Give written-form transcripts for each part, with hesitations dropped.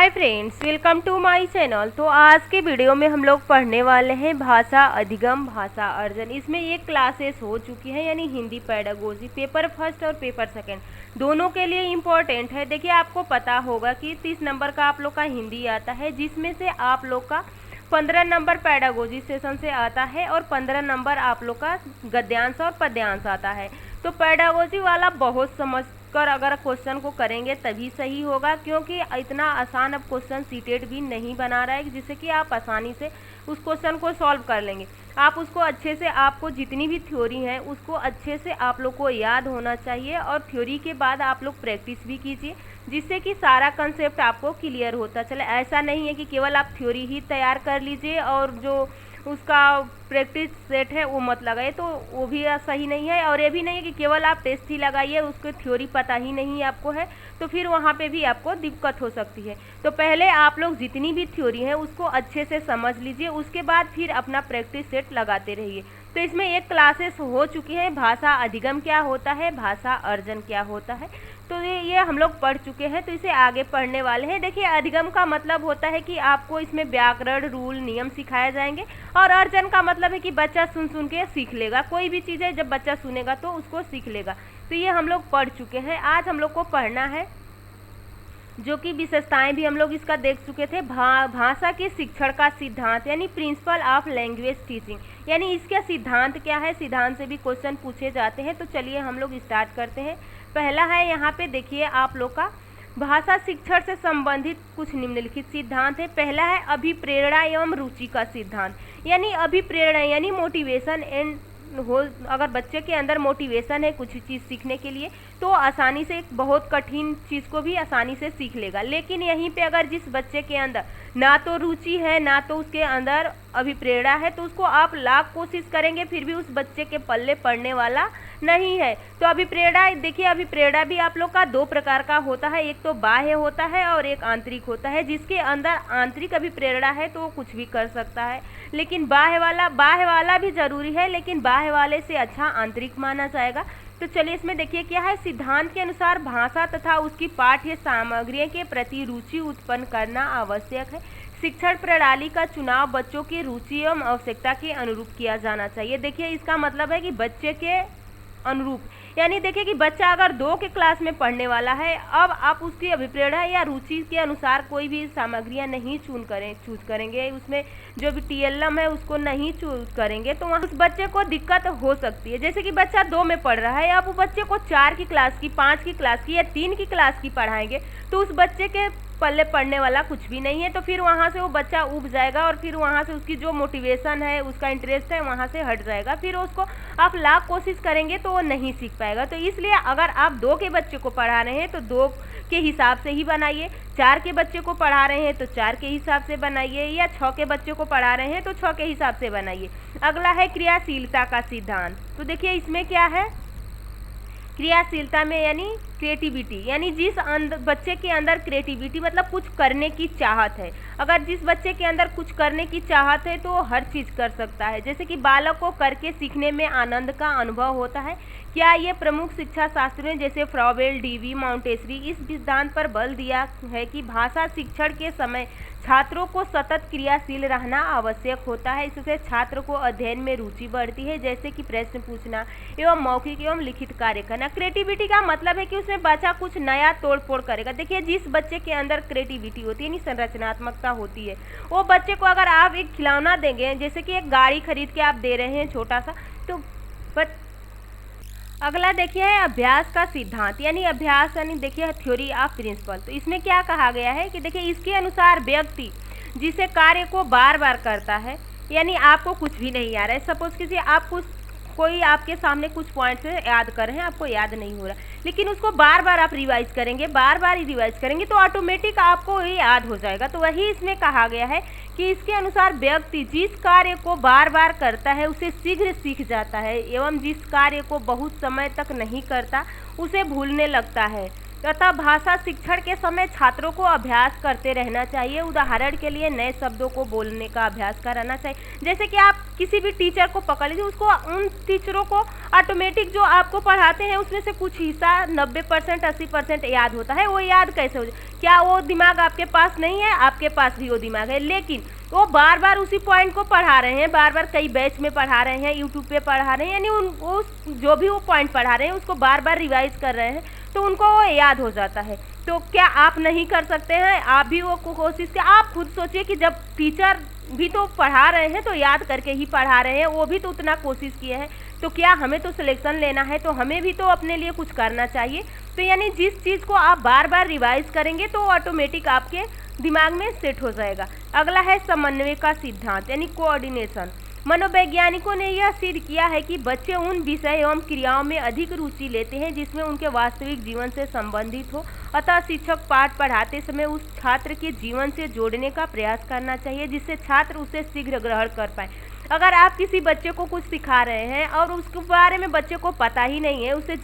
Hi friends, welcome to my channel. तो आज के वीडियो में हम लोग पढ़ने वाले हैं भाषा अधिगम भाषा अर्जन। इसमें एक क्लासेस हो चुकी है, यानी हिंदी पेडागोजी पेपर फर्स्ट और पेपर सेकंड दोनों के लिए इम्पोर्टेंट है। देखिए, आपको पता होगा कि 30 नंबर का आप लोग का हिंदी आता है, जिसमें से आप लोग का 15 नंबर पेडागोजी सेशन से आता है और 15 नंबर आप लोग का गद्यांश और पद्यांश आता है। तो पेडागोजी वाला बहुत समझकर अगर क्वेश्चन को करेंगे तभी सही होगा, क्योंकि इतना आसान अब क्वेश्चन सीटेट भी नहीं बना रहा है जिससे कि आप आसानी से उस क्वेश्चन को सॉल्व कर लेंगे। आप उसको अच्छे से, आपको जितनी भी थ्योरी है उसको अच्छे से आप लोग को याद होना चाहिए, और थ्योरी के बाद आप लोग प्रैक्टिस भी कीजिए, जिससे कि सारा कंसेप्ट आपको क्लियर होता चले। ऐसा नहीं है कि केवल आप थ्योरी ही तैयार कर लीजिए और जो उसका प्रैक्टिस सेट है वो मत लगाइए, तो वो भी सही नहीं है। और ये भी नहीं है कि केवल आप टेस्ट ही लगाइए, उसको थ्योरी पता ही नहीं आपको है, तो फिर वहाँ पे भी आपको दिक्कत हो सकती है। तो पहले आप लोग जितनी भी थ्योरी है उसको अच्छे से समझ लीजिए, उसके बाद फिर अपना प्रैक्टिस सेट लगाते रहिए। तो इसमें एक क्लासेस हो चुकी है, भाषा अधिगम क्या होता है, भाषा अर्जन क्या होता है, तो ये हम लोग पढ़ चुके हैं। तो इसे आगे पढ़ने वाले हैं। देखिए, अधिगम का मतलब होता है कि आपको इसमें व्याकरण, रूल, नियम सिखाए जाएंगे, और अर्जन का मतलब है कि बच्चा सुन सुन के सीख लेगा। कोई भी चीज़ है, जब बच्चा सुनेगा तो उसको सीख लेगा। तो ये हम लोग पढ़ चुके हैं। आज हम लोग को पढ़ना है, जो कि विशेषताएं भी हम लोग इसका देख चुके थे, भाषा के शिक्षण का सिद्धांत, यानी प्रिंसिपल ऑफ लैंग्वेज टीचिंग, यानी इसका सिद्धांत क्या है। सिद्धांत से भी क्वेश्चन पूछे जाते हैं। तो चलिए हम लोग स्टार्ट करते हैं। पहला है, यहाँ पे देखिए आप लोग का भाषा शिक्षण से संबंधित कुछ निम्नलिखित सिद्धांत है। पहला है अभिप्रेरणा एवं रुचि का सिद्धांत, यानी अभिप्रेरणा यानी मोटिवेशन एंड हो। अगर बच्चे के अंदर मोटिवेशन है कुछ चीज़ सीखने के लिए, तो आसानी से एक बहुत कठिन चीज़ को भी आसानी से सीख लेगा। लेकिन यहीं पे अगर जिस बच्चे के अंदर ना तो रुचि है ना तो उसके अंदर अभिप्रेरणा है, तो उसको आप लाख कोशिश करेंगे फिर भी उस बच्चे के पल्ले पड़ने वाला नहीं है। तो अभिप्रेरणा, देखिए अभिप्रेरणा भी आप लोग का दो प्रकार का होता है, एक तो बाह्य होता है और एक आंतरिक होता है। जिसके अंदर आंतरिक अभिप्रेरणा है तो वो कुछ भी कर सकता है, लेकिन बाह्य वाला भी जरूरी है, लेकिन बाह्य वाले से अच्छा आंतरिक माना जाएगा। तो चलिए इसमें देखिए क्या है। सिद्धांत के अनुसार भाषा तथा उसकी पाठ्य सामग्री के प्रति रुचि उत्पन्न करना आवश्यक है। शिक्षण प्रणाली का चुनाव बच्चों की रुचि एवं आवश्यकता के अनुरूप किया जाना चाहिए। देखिए, इसका मतलब है कि बच्चे के अनुरूप, यानी देखिए कि बच्चा अगर 2 के क्लास में पढ़ने वाला है, अब आप उसकी अभिप्रेरणा या रुचि के अनुसार कोई भी सामग्रियां नहीं चूज करेंगे, उसमें जो भी TLM है उसको नहीं चूज करेंगे, तो वहाँ उस बच्चे को दिक्कत हो सकती है। जैसे कि बच्चा 2 में पढ़ रहा है, अब वो बच्चे को 4 की क्लास की, 5 की क्लास की या 3 की क्लास की पढ़ाएंगे, तो उस बच्चे के पल्ले पढ़ने वाला कुछ भी नहीं है। तो फिर वहाँ से वो बच्चा उब जाएगा और फिर वहाँ से उसकी जो मोटिवेशन है, उसका इंटरेस्ट है, वहाँ से हट जाएगा। फिर उसको आप लाख कोशिश करेंगे तो वो नहीं सीख पाएगा। तो इसलिए अगर आप 2 के बच्चे को पढ़ा रहे हैं तो 2 के हिसाब से ही बनाइए, 4 के बच्चे को पढ़ा रहे हैं तो 4 के हिसाब से बनाइए, या 6 के बच्चे को पढ़ा रहे हैं तो 6 के हिसाब से बनाइए। अगला है क्रियाशीलता का सिद्धांत। तो देखिए इसमें क्या है, क्रियाशीलता में यानी क्रिएटिविटी, यानी जिस बच्चे के अंदर क्रिएटिविटी मतलब कुछ करने की चाहत है। अगर जिस बच्चे के अंदर कुछ करने की चाहत है तो वो हर चीज़ कर सकता है। जैसे कि बालक को करके सीखने में आनंद का अनुभव होता है। क्या ये प्रमुख शिक्षा शास्त्रियों जैसे फ्रॉबेल, डीवी, माउंटेसरी इस सिद्धांत पर बल दिया है कि भाषा शिक्षण के समय छात्रों को सतत क्रियाशील रहना आवश्यक होता है। इससे छात्र को अध्ययन में रुचि बढ़ती है, जैसे कि प्रश्न पूछना एवं मौखिक एवं लिखित कार्य करना। क्रिएटिविटी का मतलब है कि उसमें बच्चा कुछ नया तोड़ फोड़ करेगा। देखिए, जिस बच्चे के अंदर क्रिएटिविटी होती है, यानी संरचनात्मकता होती है, वो बच्चे को अगर आप एक खिलौना देंगे, जैसे कि एक गाड़ी खरीद के आप दे रहे हैं छोटा सा, तो अगला देखिए है अभ्यास का सिद्धांत, यानी अभ्यास यानी देखिए थ्योरी ऑफ प्रिंसिपल। तो इसमें क्या कहा गया है कि देखिए इसके अनुसार व्यक्ति जिसे कार्य को बार बार करता है, यानी आपको कुछ भी नहीं आ रहा है, सपोज किसी आप कोई आपके सामने कुछ पॉइंट्स याद कर रहे हैं, आपको याद नहीं हो रहा, लेकिन उसको बार बार आप रिवाइज करेंगे, बार बार रिवाइज करेंगे तो ऑटोमेटिक आपको ये याद हो जाएगा। तो वही इसमें कहा गया है कि इसके अनुसार व्यक्ति जिस कार्य को बार बार करता है उसे शीघ्र सीख जाता है, एवं जिस कार्य को बहुत समय तक नहीं करता उसे भूलने लगता है। तथा भाषा शिक्षण के समय छात्रों को अभ्यास करते रहना चाहिए। उदाहरण के लिए नए शब्दों को बोलने का अभ्यास कराना चाहिए। जैसे कि आप किसी भी टीचर को पकड़ लीजिए, उसको उन टीचरों को ऑटोमेटिक जो आपको पढ़ाते हैं उसमें से कुछ हिस्सा 90% 80% याद होता है। वो याद कैसे हो जाए? क्या वो दिमाग आपके पास नहीं है? आपके पास भी वो दिमाग है, लेकिन वो बार बार उसी पॉइंट को पढ़ा रहे हैं, बार बार कई बैच में पढ़ा रहे हैं, यूट्यूब पे पढ़ा रहे हैं, यानी जो भी वो पॉइंट पढ़ा रहे हैं उसको बार बार रिवाइज कर रहे हैं, तो उनको वो याद हो जाता है। तो क्या आप नहीं कर सकते हैं? आप भी वो कोशिश करें। आप खुद सोचिए कि जब टीचर भी तो पढ़ा रहे हैं तो याद करके ही पढ़ा रहे हैं, वो भी तो उतना कोशिश किए हैं, तो क्या हमें तो सिलेक्शन लेना है, तो हमें भी तो अपने लिए कुछ करना चाहिए। तो यानी जिस चीज़ को आप बार बार रिवाइज करेंगे तो ऑटोमेटिक आपके दिमाग में सेट हो जाएगा। अगला है समन्वय का सिद्धांत यानी कोऑर्डिनेशन। मनोवैज्ञानिकों ने यह सिद्ध किया है कि बच्चे उन विषय एवं क्रियाओं में अधिक रुचि लेते हैं जिसमें उनके वास्तविक जीवन से संबंधित हो। अतः शिक्षक पाठ पढ़ाते समय उस छात्र के जीवन से जोड़ने का प्रयास करना चाहिए जिससे छात्र उसे शीघ्र ग्रहण कर पाए। अगर आप किसी बच्चे को कुछ सिखा रहे हैं और उसके बारे में बच्चे को पता ही नहीं है, उसके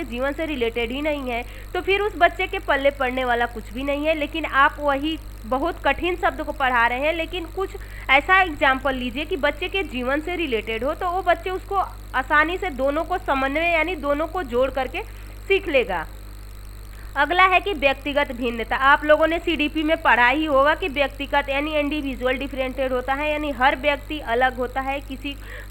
जीवन से रिलेटेड ही नहीं है, तो फिर उस बच्चे के पल्ले पड़ने वाला कुछ भी नहीं है। लेकिन आप वही बहुत कठिन शब्द को पढ़ा रहे हैं, लेकिन कुछ ऐसा एग्जाम्पल लीजिए कि बच्चे के जीवन से रिलेटेड हो, तो वो बच्चे उसको आसानी से दोनों को समन्वय यानी दोनों को जोड़ करके सीख लेगा। अगला है कि व्यक्तिगत भिन्नता। आप लोगों ने सीडीपी में पढ़ा ही होगा कि व्यक्तिगत यानी इंडिविजुअल डिफरेंटेड होता है, यानी हर व्यक्ति अलग होता है,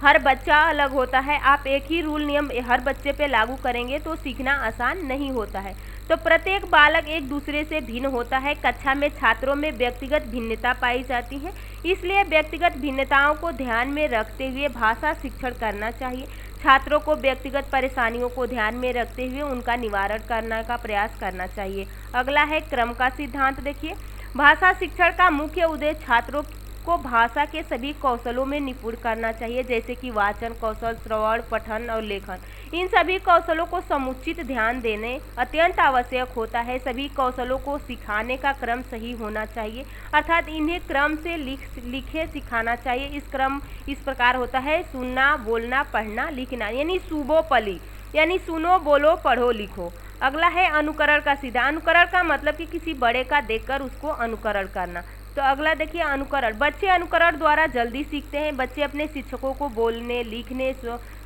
हर बच्चा अलग होता है। आप एक ही रूल नियम हर बच्चे पे लागू करेंगे तो सीखना आसान नहीं होता है। तो प्रत्येक बालक एक दूसरे से भिन्न होता है। कक्षा में छात्रों में व्यक्तिगत भिन्नता पाई जाती है, इसलिए व्यक्तिगत भिन्नताओं को ध्यान में रखते हुए भाषा शिक्षण करना चाहिए। छात्रों को व्यक्तिगत परेशानियों को ध्यान में रखते हुए उनका निवारण करने का प्रयास करना चाहिए। अगला है क्रम का सिद्धांत। देखिए, भाषा शिक्षण का मुख्य उद्देश्य छात्रों को भाषा के सभी कौशलों में निपुण करना चाहिए, जैसे कि वाचन कौशल, श्रवण, पठन और लेखन। इन सभी कौशलों को समुचित ध्यान देने अत्यंत आवश्यक होता है। सभी कौशलों को सिखाने का क्रम सही होना चाहिए, अर्थात इन्हें क्रम से लिखे सिखाना चाहिए। इस क्रम इस प्रकार होता है: सुनना, बोलना, पढ़ना, लिखना, यानी सुबोपली, यानी सुनो, बोलो, पढ़ो, लिखो। अगला है अनुकरण का सिद्धांत। अनुकरण का मतलब कि किसी बड़े का देखकर उसको अनुकरण करना। तो अगला देखिए अनुकरण। बच्चे अनुकरण द्वारा जल्दी सीखते हैं। बच्चे अपने शिक्षकों को बोलने, लिखने,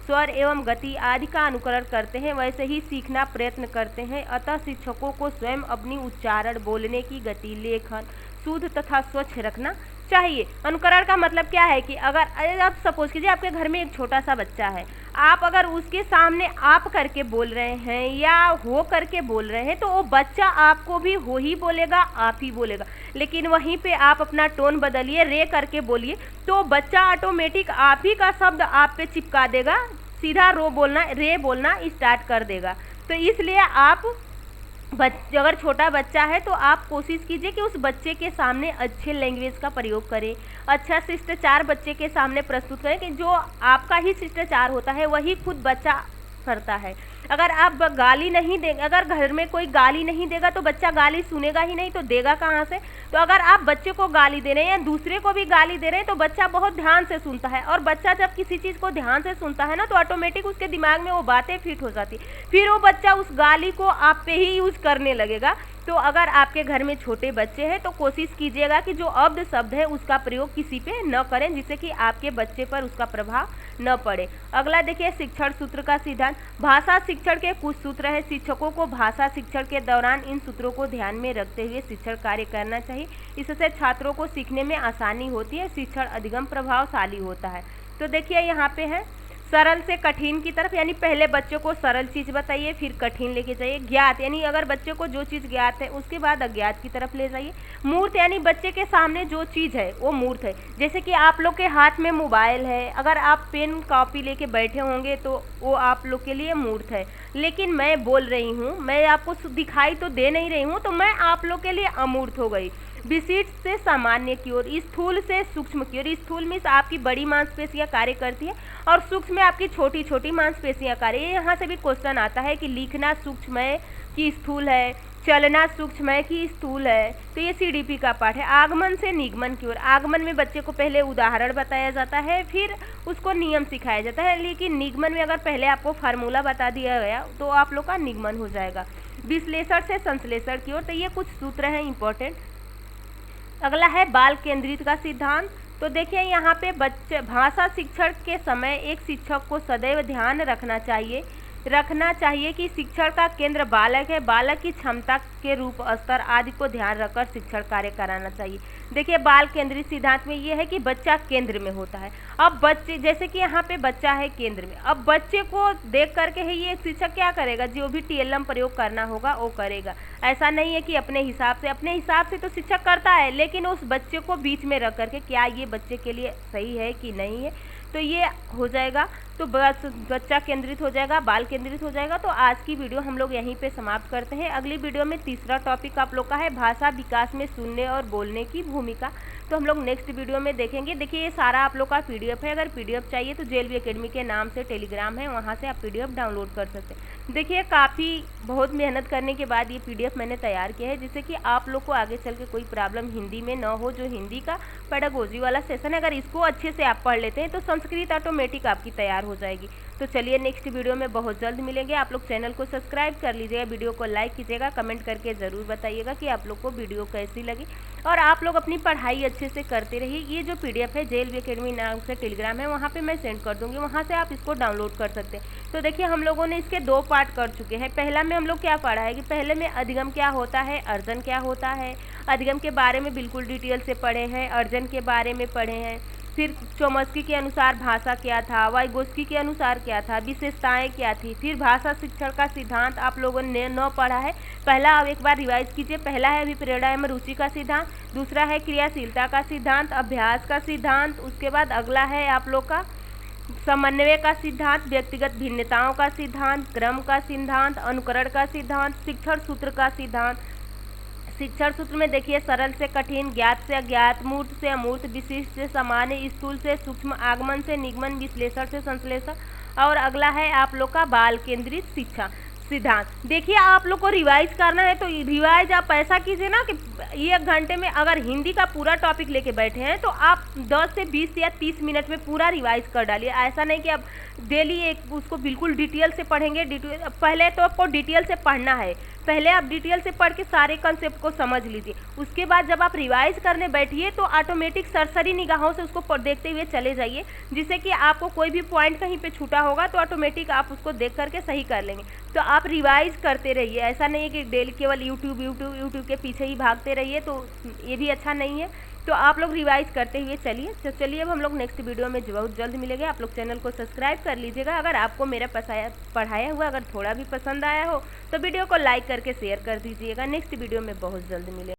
स्वर एवं गति आदि का अनुकरण करते हैं, वैसे ही सीखना प्रयत्न करते हैं। अतः शिक्षकों को स्वयं अपनी उच्चारण, बोलने की गति, लेखन शुद्ध तथा स्वच्छ रखना चाहिए। अनुकरण का मतलब क्या है कि अगर आप सपोज कीजिए आपके घर में एक छोटा सा बच्चा है, आप अगर उसके सामने आप करके बोल रहे हैं या हो करके बोल रहे हैं, तो वो बच्चा आपको भी हो ही बोलेगा, आप ही बोलेगा। लेकिन वहीं पे आप अपना टोन बदलिए, रे करके बोलिए, तो बच्चा ऑटोमेटिक आप ही का शब्द आप पे चिपका देगा, सीधा रे बोलना स्टार्ट कर देगा। तो इसलिए आप अगर छोटा बच्चा है तो आप कोशिश कीजिए कि उस बच्चे के सामने अच्छे लैंग्वेज का प्रयोग करें, अच्छा शिष्टाचार बच्चे के सामने प्रस्तुत करें कि जो आपका ही शिष्टाचार होता है वही खुद बच्चा करता है। अगर आप गाली नहीं देंगे, अगर घर में कोई गाली नहीं देगा तो बच्चा गाली सुनेगा ही नहीं, तो देगा कहाँ से? तो अगर आप बच्चे को गाली दे रहे हैं या दूसरे को भी गाली दे रहे हैं तो बच्चा बहुत ध्यान से सुनता है, और बच्चा जब किसी चीज़ को ध्यान से सुनता है ना तो ऑटोमेटिक उसके दिमाग में वो बातें फिट हो जाती, फिर वो बच्चा उस गाली को आप पे ही यूज करने लगेगा। तो अगर आपके घर में छोटे बच्चे हैं तो कोशिश कीजिएगा कि जो अब्ध शब्द है उसका प्रयोग किसी पे न करें, जिससे कि आपके बच्चे पर उसका प्रभाव न पड़े। अगला देखिए शिक्षण सूत्र का सिद्धांत। भाषा शिक्षण के कुछ सूत्र है। शिक्षकों को भाषा शिक्षण के दौरान इन सूत्रों को ध्यान में रखते हुए शिक्षण कार्य करना चाहिए। इससे छात्रों को सीखने में आसानी होती है, शिक्षण अधिगम प्रभावशाली होता है। तो देखिए यहाँ पे है सरल से कठिन की तरफ, यानी पहले बच्चों को सरल चीज़ बताइए, फिर कठिन लेके जाइए। ज्ञात यानी अगर बच्चे को जो चीज़ ज्ञात है उसके बाद अज्ञात की तरफ ले जाइए। मूर्त यानी बच्चे के सामने जो चीज़ है वो मूर्त है, जैसे कि आप लोग के हाथ में मोबाइल है, अगर आप पेन कॉपी लेके बैठे होंगे तो वो आप लोग के लिए मूर्त है। लेकिन मैं बोल रही हूँ, मैं आपको दिखाई तो दे नहीं रही हूँ, तो मैं आप लोग के लिए अमूर्त हो गई। विशिष्ट से सामान्य की ओर, स्थूल से सूक्ष्म की ओर। स्थूल में आपकी बड़ी मांसपेशियां कार्य करती है और सूक्ष्म में आपकी छोटी छोटी मांसपेशियां कार्य। यहाँ से भी क्वेश्चन आता है कि लिखना सूक्ष्म है कि स्थूल है, चलना सूक्ष्म है कि स्थूल है। तो ये सीडीपी का पाठ है। आगमन से निगमन की ओर। आगमन में बच्चे को पहले उदाहरण बताया जाता है, फिर उसको नियम सिखाया जाता है, लेकिन निगमन में अगर पहले आपको फार्मूला बता दिया गया तो आप लोग का निगमन हो जाएगा। विश्लेषण से संश्लेषण की ओर। तो ये कुछ सूत्र हैं इंपॉर्टेंट। अगला है बाल केंद्रित का सिद्धांत। तो देखिए यहाँ पे बच्चे भाषा शिक्षण के समय एक शिक्षक को सदैव ध्यान रखना चाहिए कि शिक्षण का केंद्र बालक है। बालक की क्षमता के रूप स्तर आदि को ध्यान रखकर शिक्षण कार्य कराना चाहिए। देखिए बाल केंद्रित सिद्धांत में ये है कि बच्चा केंद्र में होता है। अब बच्चे जैसे कि यहाँ पे बच्चा है केंद्र में, अब बच्चे को देख करके ही ये शिक्षक क्या करेगा, जो भी टीएलएम प्रयोग करना होगा वो करेगा। ऐसा नहीं है कि अपने हिसाब से तो शिक्षक करता है, लेकिन उस बच्चे को बीच में रख करके क्या ये बच्चे के लिए सही है कि नहीं है, तो ये हो जाएगा। तो बस बच्चा केंद्रित हो जाएगा, बाल केंद्रित हो जाएगा। तो आज की वीडियो हम लोग यहीं पे समाप्त करते हैं। अगली वीडियो में तीसरा टॉपिक आप लोग का है भाषा विकास में सुनने और बोलने की भूमिका। तो हम लोग नेक्स्ट वीडियो में देखेंगे। देखिए ये सारा आप लोग का पीडीएफ है। अगर पीडीएफ चाहिए तो जेएलवी एकेडमी के नाम से टेलीग्राम है, वहाँ से आप पीडीएफ डाउनलोड कर सकते हैं। देखिए काफ़ी बहुत मेहनत करने के बाद ये पीडीएफ मैंने तैयार किया है, जिससे कि आप लोग को आगे चल के कोई प्रॉब्लम हिंदी में ना हो। जो हिंदी का पेडागोजी वाला सेशन है, अगर इसको अच्छे से आप पढ़ लेते हैं तो संस्कृत ऑटोमेटिक आपकी तैयार हो जाएगी। तो चलिए नेक्स्ट वीडियो में बहुत जल्द मिलेंगे। आप लोग चैनल को सब्सक्राइब कर लीजिएगा, वीडियो को लाइक कीजिएगा, कमेंट करके ज़रूर बताइएगा कि आप लोग को वीडियो कैसी लगी। और आप लोग अपनी पढ़ाई अच्छे से करते रहिए। ये जो पीडीएफ है जेएलवी एकेडमी नाम से टेलीग्राम है, वहाँ पे मैं सेंड कर दूँगी, वहाँ से आप इसको डाउनलोड कर सकते हैं। तो देखिए हम लोगों ने इसके 2 पार्ट कर चुके हैं। पहला में हम लोग क्या पढ़ा है कि पहले में अधिगम क्या होता है, अर्जन क्या होता है। अधिगम के बारे में बिल्कुल डिटेल से पढ़े हैं, अर्जन के बारे में पढ़े हैं। फिर चोम्स्की के अनुसार भाषा क्या था, वाइगोस्की के अनुसार क्या था, विशेषताएं क्या थी। फिर भाषा शिक्षण का सिद्धांत आप लोगों ने न पढ़ा है। पहला अब एक बार रिवाइज कीजिए। पहला है अभिप्रेरणा एवं रुचि का सिद्धांत, दूसरा है क्रियाशीलता का सिद्धांत, अभ्यास का सिद्धांत, उसके बाद अगला है आप लोग का समन्वय का सिद्धांत, व्यक्तिगत भिन्नताओं का सिद्धांत, क्रम का सिद्धांत, अनुकरण का सिद्धांत, शिक्षण सूत्र का सिद्धांत। शिक्षण सूत्र में देखिए सरल से कठिन, ज्ञात से अज्ञात, मूर्त से अमूर्त, विशिष्ट से सामान्य, स्थूल से सूक्ष्म, आगमन से निगमन, विश्लेषण से संश्लेषण। और अगला है आप लोग का बाल केंद्रित शिक्षा सिद्धांत। देखिए आप लोग को रिवाइज करना है तो रिवाइज आप ऐसा कीजिए ना कि 1 घंटे में अगर हिंदी का पूरा टॉपिक लेके बैठे हैं तो आप 10 से 20 या 30 मिनट में पूरा रिवाइज कर डालिए। ऐसा नहीं कि आप डेली एक उसको बिल्कुल डिटेल से पढ़ेंगे। पहले तो आपको डिटेल से पढ़ना है, पहले आप डिटेल से पढ़ के सारे कंसेप्ट को समझ लीजिए। उसके बाद जब आप रिवाइज करने बैठिए तो ऑटोमेटिक सरसरी निगाहों से उसको देखते हुए चले जाइए, जिससे कि आपको कोई भी पॉइंट कहीं पे छूटा होगा तो ऑटोमेटिक आप उसको देख करके सही कर लेंगे। तो आप रिवाइज करते रहिए। ऐसा नहीं है कि डेली केवल यूट्यूब के पीछे ही भागते रहिए, तो ये भी अच्छा नहीं है। तो आप लोग रिवाइज करते हुए चलिए। तो चलिए अब हम लोग नेक्स्ट वीडियो में बहुत जल्द मिलेंगे। आप लोग चैनल को सब्सक्राइब कर लीजिएगा। अगर आपको मेरा पढ़ाया हुआ अगर थोड़ा भी पसंद आया हो तो वीडियो को लाइक करके शेयर कर दीजिएगा। नेक्स्ट वीडियो में बहुत जल्द मिलेंगे।